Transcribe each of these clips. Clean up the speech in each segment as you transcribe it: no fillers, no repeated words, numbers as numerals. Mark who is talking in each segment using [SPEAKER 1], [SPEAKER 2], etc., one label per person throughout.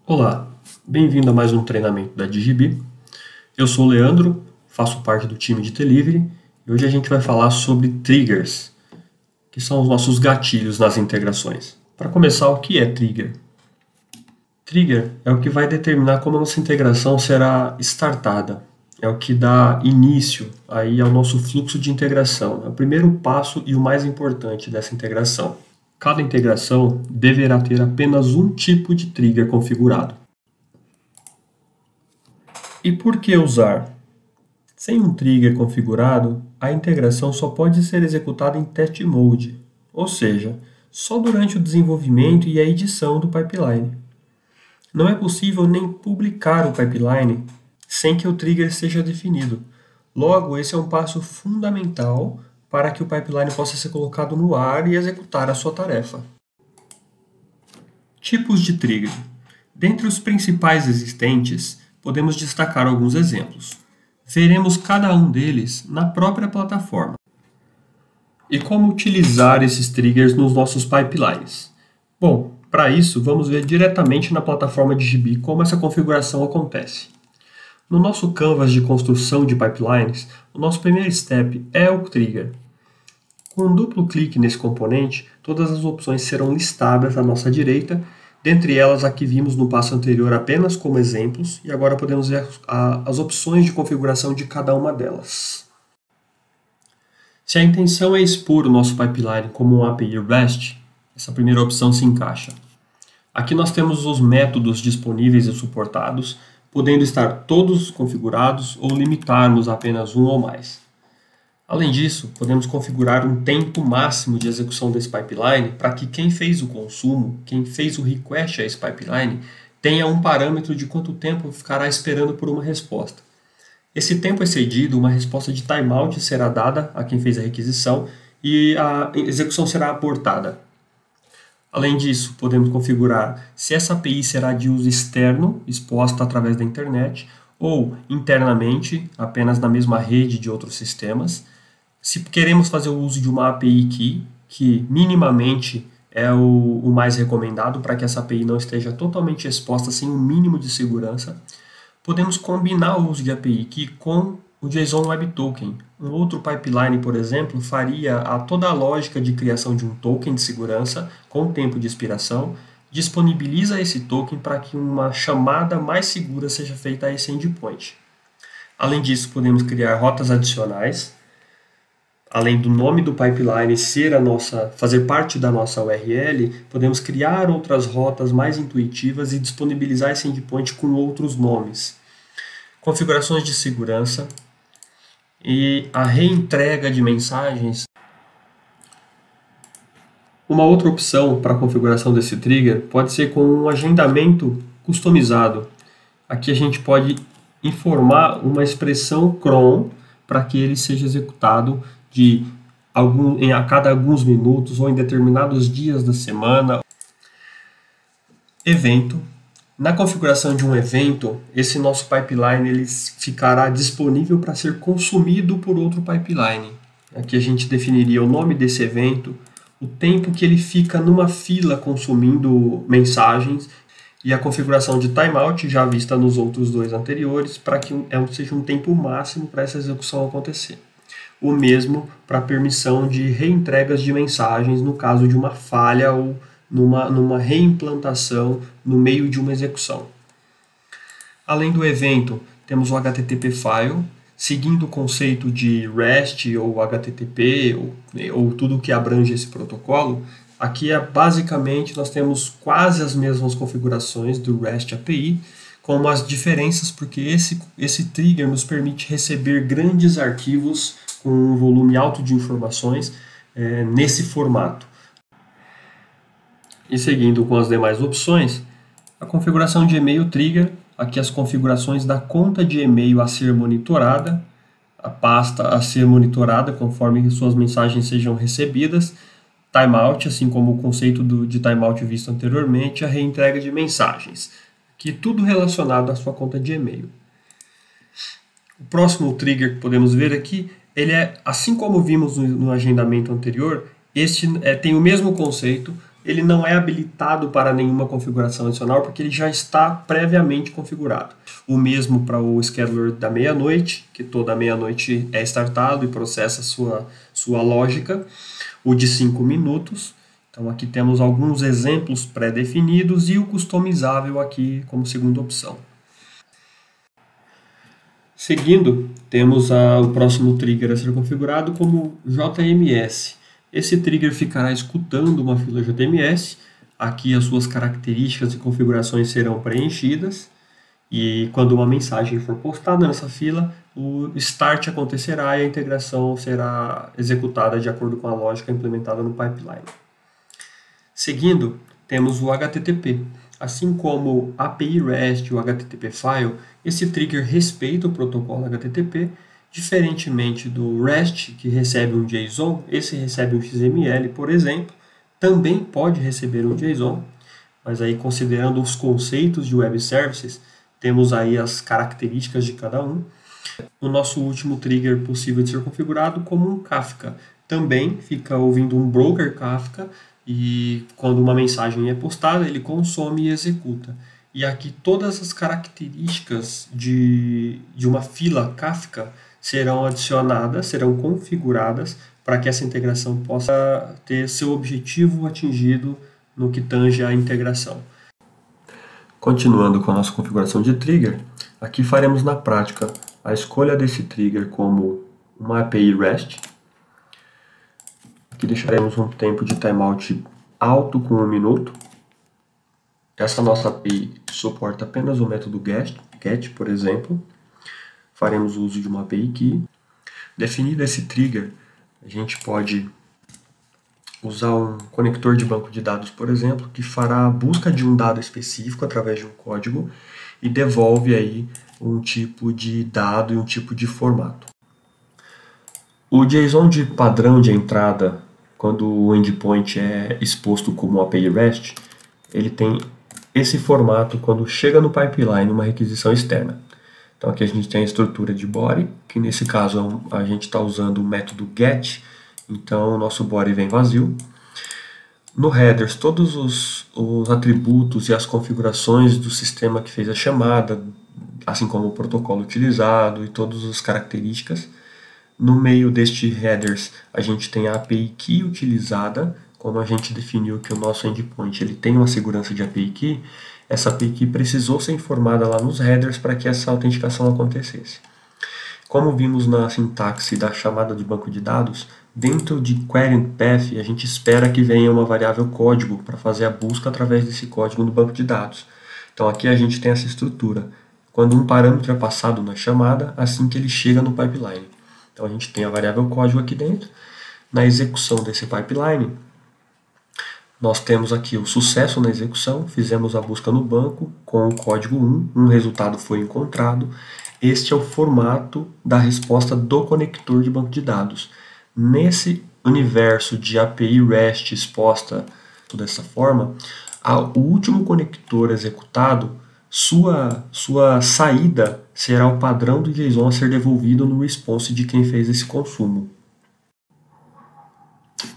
[SPEAKER 1] Olá, bem-vindo a mais um treinamento da Digibi. Eu sou o Leandro, faço parte do time de delivery e hoje a gente vai falar sobre triggers, que são os nossos gatilhos nas integrações. Para começar, o que é trigger? Trigger é o que vai determinar como a nossa integração será startada. É o que dá início aí ao nosso fluxo de integração. É o primeiro passo e o mais importante dessa integração. Cada integração deverá ter apenas um tipo de trigger configurado. E por que usar? Sem um trigger configurado, a integração só pode ser executada em test mode, ou seja, só durante o desenvolvimento e a edição do pipeline. Não é possível nem publicar o pipeline sem que o trigger seja definido. Logo, esse é um passo fundamental para que o pipeline possa ser colocado no ar e executar a sua tarefa. Tipos de trigger. Dentre os principais existentes, podemos destacar alguns exemplos. Veremos cada um deles na própria plataforma. E como utilizar esses triggers nos nossos pipelines? Bom, para isso, vamos ver diretamente na plataforma Digibi como essa configuração acontece. No nosso canvas de construção de pipelines, o nosso primeiro step é o trigger. Com um duplo clique nesse componente, todas as opções serão listadas à nossa direita, dentre elas a que vimos no passo anterior apenas como exemplos, e agora podemos ver as opções de configuração de cada uma delas. Se a intenção é expor o nosso pipeline como um API REST, essa primeira opção se encaixa. Aqui nós temos os métodos disponíveis e suportados, podendo estar todos configurados ou limitarmos a apenas um ou mais. Além disso, podemos configurar um tempo máximo de execução desse pipeline para que quem fez o consumo, quem fez o request a esse pipeline, tenha um parâmetro de quanto tempo ficará esperando por uma resposta. Esse tempo excedido, uma resposta de timeout será dada a quem fez a requisição e a execução será abortada. Além disso, podemos configurar se essa API será de uso externo, exposta através da internet, ou internamente, apenas na mesma rede de outros sistemas. Se queremos fazer o uso de uma API Key, que minimamente é o mais recomendado para que essa API não esteja totalmente exposta sem um mínimo de segurança, podemos combinar o uso de API Key com o JSON Web Token. Um outro pipeline, por exemplo, faria toda a lógica de criação de um token de segurança com tempo de expiração, disponibiliza esse token para que uma chamada mais segura seja feita a esse endpoint. Além disso, podemos criar rotas adicionais. Além do nome do pipeline fazer parte da nossa URL, podemos criar outras rotas mais intuitivas e disponibilizar esse endpoint com outros nomes. Configurações de segurança e a reentrega de mensagens. Uma outra opção para a configuração desse trigger pode ser com um agendamento customizado. Aqui a gente pode informar uma expressão cron para que ele seja executado a cada alguns minutos ou em determinados dias da semana. Evento. Na configuração de um evento, esse nosso pipeline ele ficará disponível para ser consumido por outro pipeline. Aqui a gente definiria o nome desse evento, o tempo que ele fica numa fila consumindo mensagens e a configuração de timeout já vista nos outros dois anteriores para que seja um tempo máximo para essa execução acontecer. O mesmo para a permissão de reentregas de mensagens no caso de uma falha ou numa reimplantação no meio de uma execução. Além do evento, temos o HTTP file, seguindo o conceito de REST ou HTTP ou tudo que abrange esse protocolo. Aqui basicamente nós temos quase as mesmas configurações do REST API, com as diferenças porque esse trigger nos permite receber grandes arquivos com um volume alto de informações nesse formato. E seguindo com as demais opções, a configuração de e-mail trigger, aqui as configurações da conta de e-mail a ser monitorada, a pasta a ser monitorada conforme suas mensagens sejam recebidas, timeout, assim como o conceito de timeout visto anteriormente, a reentrega de mensagens, que tudo relacionado à sua conta de e-mail. O próximo trigger que podemos ver aqui, assim como vimos no agendamento anterior, este tem o mesmo conceito, ele não é habilitado para nenhuma configuração adicional porque ele já está previamente configurado. O mesmo para o scheduler da meia-noite, que toda meia-noite é startado e processa sua lógica. O de 5 minutos. Então aqui temos alguns exemplos pré-definidos e o customizável aqui como segunda opção. Seguindo, temos o próximo trigger a ser configurado como JMS. Esse trigger ficará escutando uma fila JMS. Aqui as suas características e configurações serão preenchidas. E quando uma mensagem for postada nessa fila, o start acontecerá e a integração será executada de acordo com a lógica implementada no pipeline. Seguindo, temos o HTTP. Assim como a API REST e o HTTP File, esse trigger respeita o protocolo HTTP, diferentemente do REST, que recebe um JSON, esse recebe um XML, por exemplo, também pode receber um JSON, mas aí considerando os conceitos de Web Services, temos aí as características de cada um. O nosso último trigger possível de ser configurado como um Kafka. Também fica ouvindo um broker Kafka, e quando uma mensagem é postada, ele consome e executa. E aqui todas as características de uma fila Kafka serão adicionadas, serão configuradas para que essa integração possa ter seu objetivo atingido no que tange à integração. Continuando com a nossa configuração de trigger, aqui faremos na prática a escolha desse trigger como uma API REST. Aqui deixaremos um tempo de timeout alto com 1 minuto. Essa nossa API suporta apenas o método GET, por exemplo. Faremos uso de uma API Key. Definido esse trigger, a gente pode usar um conector de banco de dados, por exemplo, que fará a busca de um dado específico através de um código e devolve aí um tipo de dado e um tipo de formato. O JSON de padrão de entrada, quando o endpoint é exposto como API REST, ele tem esse formato quando chega no pipeline uma requisição externa. Então aqui a gente tem a estrutura de body, que nesse caso a gente está usando o método GET, então o nosso body vem vazio. No headers, todos os atributos e as configurações do sistema que fez a chamada, assim como o protocolo utilizado e todas as características. No meio deste headers, a gente tem a API Key utilizada. Como a gente definiu que o nosso endpoint ele tem uma segurança de API Key, essa API Key precisou ser informada lá nos headers para que essa autenticação acontecesse. Como vimos na sintaxe da chamada de banco de dados, dentro de query path a gente espera que venha uma variável código para fazer a busca através desse código no banco de dados. Então aqui a gente tem essa estrutura. Quando um parâmetro é passado na chamada, assim que ele chega no pipeline. Então a gente tem a variável código aqui dentro. Na execução desse pipeline, nós temos aqui o sucesso na execução, fizemos a busca no banco com o código 1, um resultado foi encontrado. Este é o formato da resposta do conector de banco de dados. Nesse universo de API REST exposta dessa forma, o último conector executado, sua saída será o padrão do JSON a ser devolvido no response de quem fez esse consumo.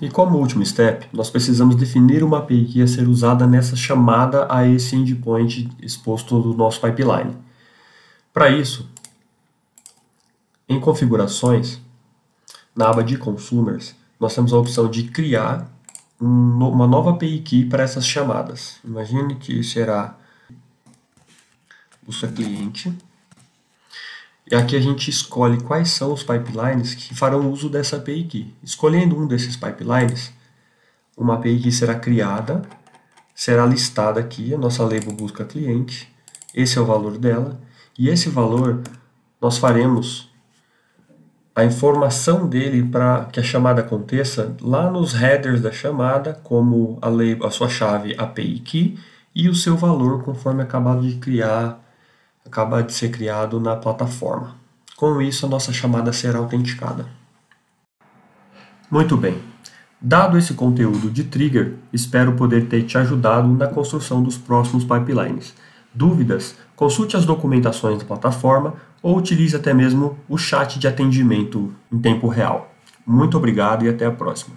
[SPEAKER 1] E como último step, nós precisamos definir uma API que ia ser usada nessa chamada a esse endpoint exposto do nosso pipeline. Para isso, em configurações, na aba de consumers, nós temos a opção de criar uma nova API Key para essas chamadas. Imagine que será busca cliente. E aqui a gente escolhe quais são os pipelines que farão uso dessa API Key. Escolhendo um desses pipelines, uma API Key será criada, será listada aqui, a nossa label busca cliente, esse é o valor dela, e esse valor nós faremos a informação dele para que a chamada aconteça lá nos headers da chamada, como a sua chave API Key e o seu valor conforme acaba de ser criado na plataforma. Com isso, a nossa chamada será autenticada. Muito bem. Dado esse conteúdo de trigger, espero poder ter te ajudado na construção dos próximos pipelines. Dúvidas? Consulte as documentações da plataforma ou utilize até mesmo o chat de atendimento em tempo real. Muito obrigado e até a próxima.